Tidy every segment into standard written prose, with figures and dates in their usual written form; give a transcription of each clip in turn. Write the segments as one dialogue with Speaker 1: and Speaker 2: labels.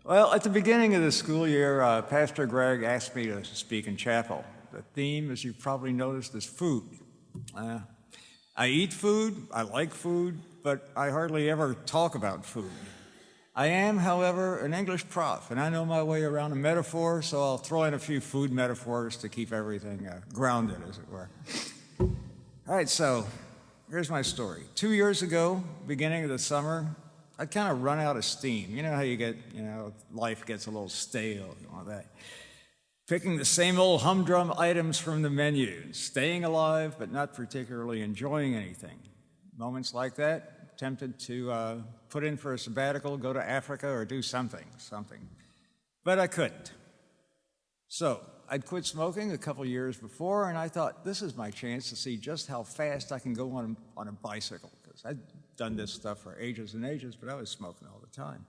Speaker 1: Well, at the beginning of the school year, Pastor Greg asked me to speak in chapel. The theme, as you've probably noticed, is food. I eat food, I like food, but I hardly ever talk about food. I am, however, an English prof, and I know my way around a metaphor, so I'll throw in a few food metaphors to keep everything grounded, as it were. All right, so here's my story. 2 years ago, beginning of the summer, I'd kind of run out of steam. You know how you get, life gets a little stale and all that. Picking the same old humdrum items from the menu, staying alive but not particularly enjoying anything. Moments like that, tempted to put in for a sabbatical, go to Africa or do something. But I couldn't. So I'd quit smoking a couple years before, and I thought, this is my chance to see just how fast I can go on a bicycle, because I'd done this stuff for ages and ages, but I was smoking all the time.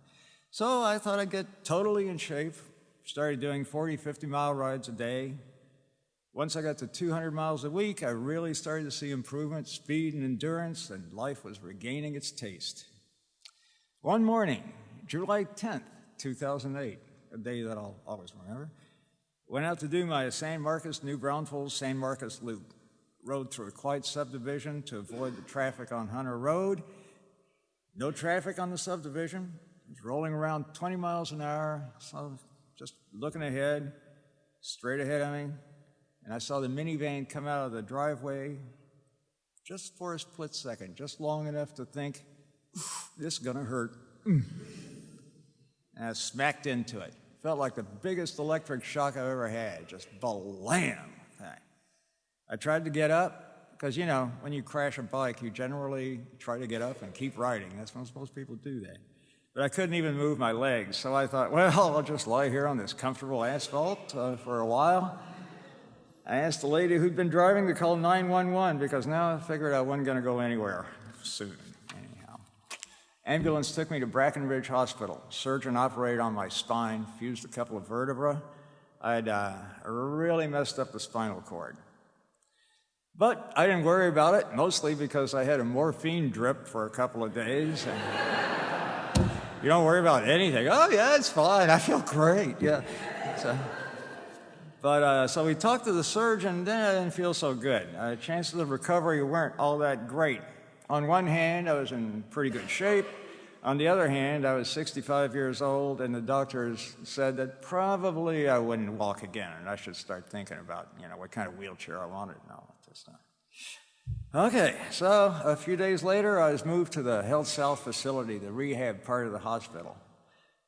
Speaker 1: So I thought I'd get totally in shape, started doing 40, 50-mile rides a day. Once I got to 200 miles a week, I really started to see improvement, speed and endurance, and life was regaining its taste. One morning, July 10th, 2008, a day that I'll always remember, went out to do my San Marcos, New Braunfels, San Marcos loop. Rode through a quiet subdivision to avoid the traffic on Hunter Road. No traffic on the subdivision. I was rolling around 20 miles an hour, so just looking ahead, straight ahead of me, and I saw the minivan come out of the driveway just for a split second, just long enough to think, this is gonna hurt. And I smacked into it. Felt like the biggest electric shock I've ever had, just blam. I tried to get up, because when you crash a bike, you generally try to get up and keep riding. That's when most people do that. But I couldn't even move my legs, so I thought, well, I'll just lie here on this comfortable asphalt for a while. I asked the lady who'd been driving to call 911, because now I figured I wasn't going to go anywhere soon. Anyhow, ambulance took me to Brackenridge Hospital. Surgeon operated on my spine, fused a couple of vertebrae. I'd really messed up the spinal cord. But I didn't worry about it, mostly because I had a morphine drip for a couple of days. And you don't worry about anything. Oh, yeah, it's fine. I feel great. Yeah. So we talked to the surgeon, then I didn't feel so good. Chances of recovery weren't all that great. On one hand, I was in pretty good shape. On the other hand, I was 65 years old, and the doctors said that probably I wouldn't walk again, and I should start thinking about, what kind of wheelchair I wanted and all that stuff. Okay, so a few days later, I was moved to the Health South facility, the rehab part of the hospital.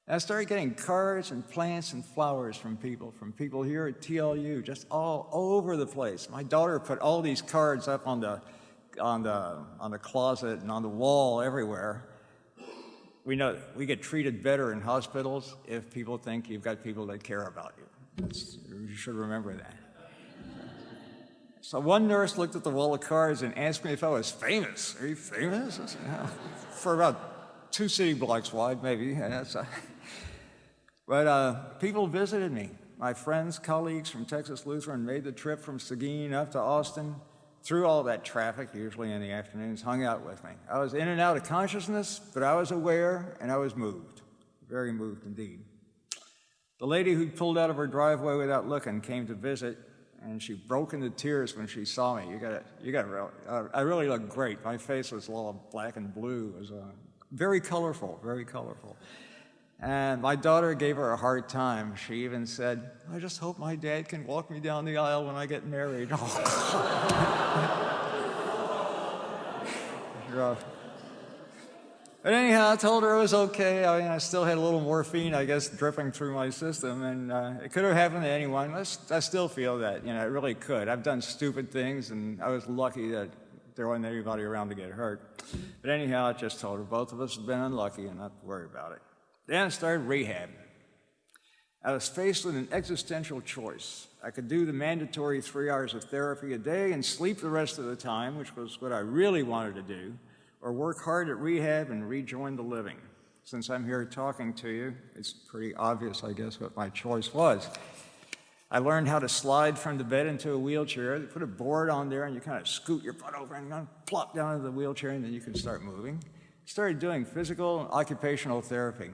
Speaker 1: And I started getting cards and plants and flowers from people here at TLU, just all over the place. My daughter put all these cards up on the closet and on the wall everywhere. We know we get treated better in hospitals if people think you've got people that care about you. You should remember that. So one nurse looked at the wall of cards and asked me if I was famous. Are you famous? I said, no. For about 2 city blocks wide, maybe. But people visited me. My friends, colleagues from Texas Lutheran made the trip from Seguin up to Austin, through all that traffic, usually in the afternoons, hung out with me. I was in and out of consciousness, but I was aware and I was moved, very moved indeed. The lady who pulled out of her driveway without looking came to visit, and she broke into tears when she saw me. I really looked great. My face was all black and blue. It was very colorful, very colorful. And my daughter gave her a hard time. She even said, I just hope my dad can walk me down the aisle when I get married. Oh, But anyhow, I told her it was okay. I still had a little morphine, I guess, dripping through my system, and it could have happened to anyone. I still feel that, it really could. I've done stupid things, and I was lucky that there wasn't anybody around to get hurt. But anyhow, I just told her both of us have been unlucky and not to worry about it. Then I started rehab. I was faced with an existential choice. I could do the mandatory 3 hours of therapy a day and sleep the rest of the time, which was what I really wanted to do, or work hard at rehab and rejoin the living. Since I'm here talking to you, it's pretty obvious, I guess, what my choice was. I learned how to slide from the bed into a wheelchair. They put a board on there, and you kind of scoot your butt over and kind of plop down into the wheelchair, and then you can start moving. Started doing physical and occupational therapy.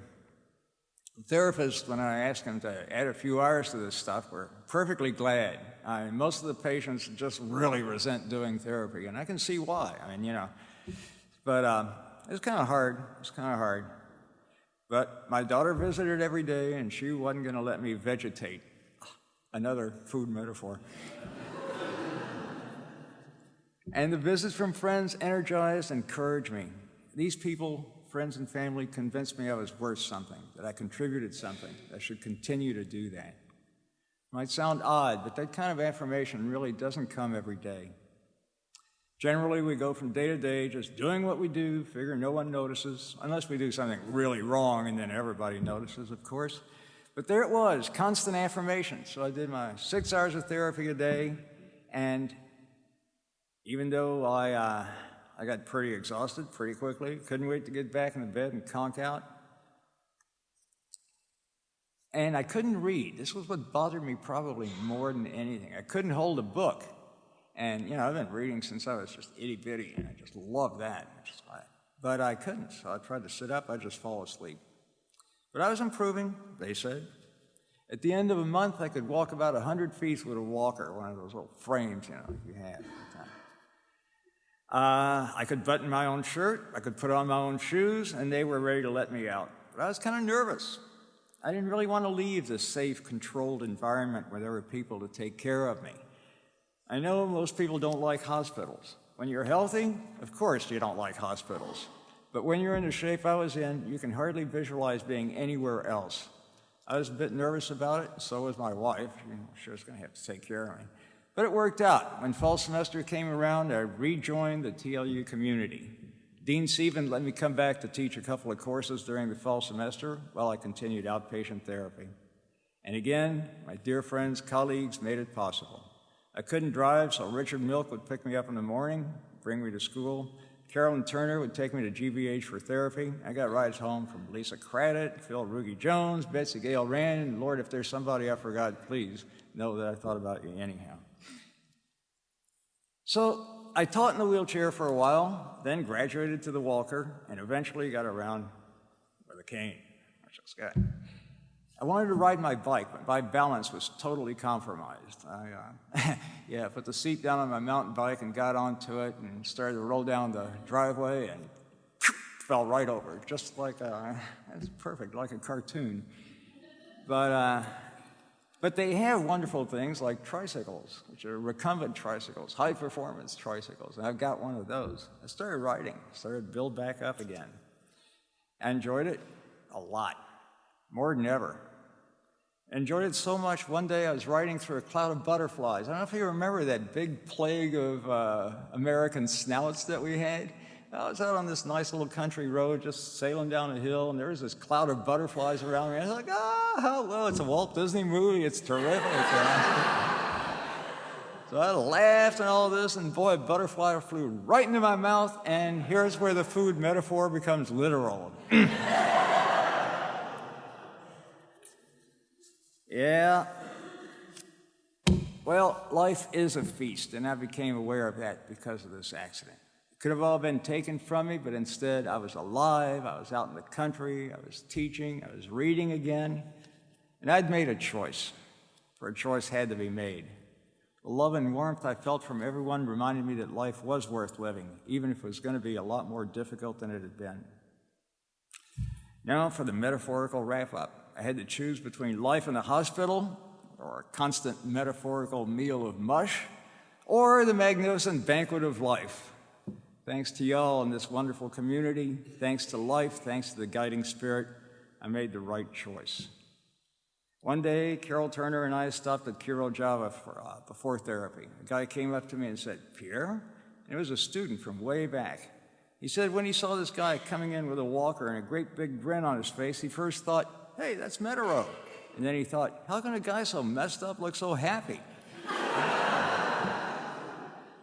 Speaker 1: Therapists, when I asked them to add a few hours to this stuff, were perfectly glad. Most of the patients just really resent doing therapy, and I can see why. But it was kind of hard. But my daughter visited every day, and she wasn't going to let me vegetate. Another food metaphor. And the visits from friends energized and encouraged me. These people, friends and family, convinced me I was worth something, that I contributed something, that I should continue to do that. It might sound odd, but that kind of affirmation really doesn't come every day. Generally, we go from day to day just doing what we do, figure no one notices, unless we do something really wrong, and then everybody notices, of course. But there it was, constant affirmation. So I did my 6 hours of therapy a day, and even though I got pretty exhausted pretty quickly, couldn't wait to get back into bed and conk out. And I couldn't read. This was what bothered me probably more than anything. I couldn't hold a book. And, I've been reading since I was just itty-bitty, and I just loved that. But I couldn't, so I tried to sit up, I'd just fall asleep. But I was improving, they said. At the end of a month, I could walk about 100 feet with a walker, one of those little frames, you have. I could button my own shirt, I could put on my own shoes, and they were ready to let me out. But I was kind of nervous. I didn't really want to leave this safe, controlled environment where there were people to take care of me. I know most people don't like hospitals. When you're healthy, of course you don't like hospitals. But when you're in the shape I was in, you can hardly visualize being anywhere else. I was a bit nervous about it, and so was my wife. She was going to have to take care of me. But it worked out. When fall semester came around, I rejoined the TLU community. Dean Sieben let me come back to teach a couple of courses during the fall semester while I continued outpatient therapy. And again, my dear friends, colleagues made it possible. I couldn't drive, so Richard Milk would pick me up in the morning, bring me to school. Carolyn Turner would take me to GBH for therapy. I got rides home from Lisa Craddock, Phil Rugy Jones, Betsy Gale Rand, and Lord, if there's somebody I forgot, please know that I thought about you anyhow. So I taught in the wheelchair for a while, then graduated to the walker, and eventually got around with a cane, which was good. I wanted to ride my bike, but my balance was totally compromised. I put the seat down on my mountain bike and got onto it and started to roll down the driveway and fell right over, just like it's perfect, like a cartoon. But they have wonderful things like tricycles, which are recumbent tricycles, high-performance tricycles, and I've got one of those. I started riding, started to build back up again. I enjoyed it a lot. More than ever. Enjoyed it so much, one day I was riding through a cloud of butterflies. I don't know if you remember that big plague of American snouts that we had. I was out on this nice little country road just sailing down a hill, and there was this cloud of butterflies around me. I was like, hello, it's a Walt Disney movie, it's terrific. So I laughed and all this, and boy, a butterfly flew right into my mouth, and here's where the food metaphor becomes literal. Yeah. Well, life is a feast, and I became aware of that because of this accident. It could have all been taken from me, but instead I was alive, I was out in the country, I was teaching, I was reading again, and I'd made a choice, for a choice had to be made. The love and warmth I felt from everyone reminded me that life was worth living, even if it was going to be a lot more difficult than it had been. Now for the metaphorical wrap-up. I had to choose between life in the hospital, or a constant metaphorical meal of mush, or the magnificent banquet of life. Thanks to y'all in this wonderful community, thanks to life, thanks to the guiding spirit, I made the right choice. One day, Carol Turner and I stopped at Kiro Java before therapy. A guy came up to me and said, "Pierre?" And it was a student from way back. He said when he saw this guy coming in with a walker and a great big grin on his face, he first thought, "Hey, that's Metereau." And then he thought, how can a guy so messed up look so happy?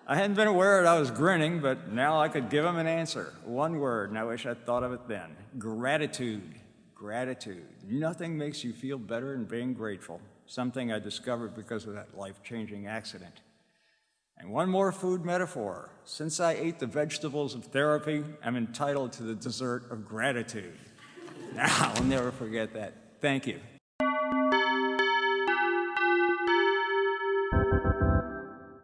Speaker 1: I hadn't been aware that I was grinning, but now I could give him an answer. One word, and I wish I'd thought of it then. Gratitude. Gratitude. Nothing makes you feel better than being grateful. Something I discovered because of that life-changing accident. And one more food metaphor. Since I ate the vegetables of therapy, I'm entitled to the dessert of gratitude. I'll never forget that. Thank you.